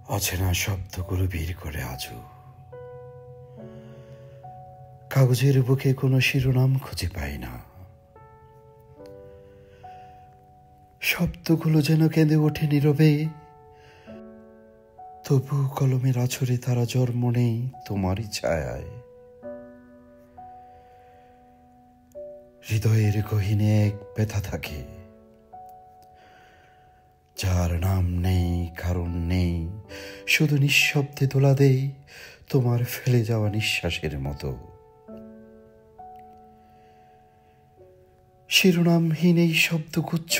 অচেনা শব্দগুলো ভিড় করে আজও কাগজের বুকে কোনো শিরোনাম খুঁজে পাই না। শব্দগুলো যেন কেঁদে ওঠে নীরবে, তবু কলমের আছরে তারা জন্ম নেই তোমারই ছায়ায়। হৃদয়ের গহীনে এক ব্যথা থাকে, যার নাম নেই, কারণ নেই, শুধু নিঃশব্দে দোলা দেই তোমার ফেলে যাওয়া নিঃশ্বাসের মতো। শিরোনামহীন এই শব্দগুচ্ছ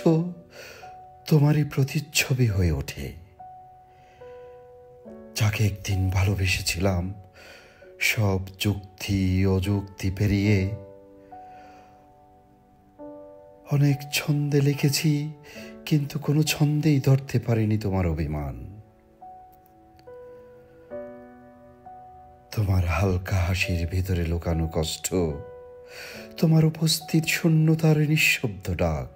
তোমারই প্রতিচ্ছবি হয়ে ওঠে, যাকে একদিন ভালোবেসেছিলাম সব যুক্তি অযুক্তি পেরিয়ে। অনেক ছন্দে লিখেছি, কিন্তু কোনো ছন্দেই ধরতে পারিনি তোমার অভিমান। তোমার হালকা হাসির ভিতরে লুকানো কষ্ট, তোমার উপস্থিত শূন্যতার নিঃশব্দ ডাক।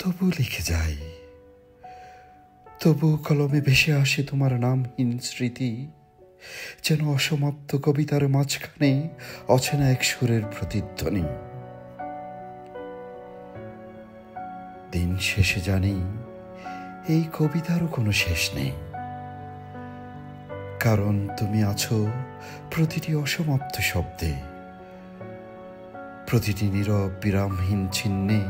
তবু লিখে যাই, তবু কলমে ভেসে আসে তোমার নামহীন স্মৃতি, যেন অসমাপ্ত কবিতার মাঝখানে অচেনা এক সুরের প্রতিধ্বনি। দিন শেষে জানি এই কবিতারও কোনো শেষ নেই, কারণ তুমি আছো প্রতিটি অসমাপ্ত শব্দে, প্রতিটি নীরব বিরামহীন চিহ্নে।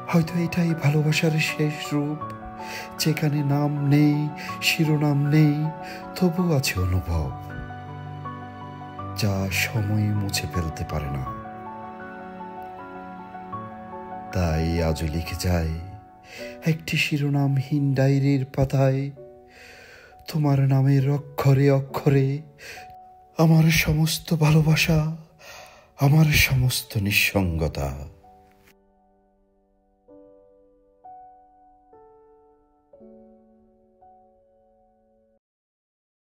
হয়তো এটাই ভালোবাসার শেষ রূপ, যেখানে নাম নেই, শিরোনাম নেই, তবু আছে অনুভব, যা সময় মুছে ফেলতে পারে না। তাই আজও লিখে যায় একটি শিরোনামহীন ডায়েরির পাতায়, তোমার নামের অক্ষরে অক্ষরে আমার সমস্ত ভালোবাসা, আমার সমস্ত নিঃসঙ্গতা।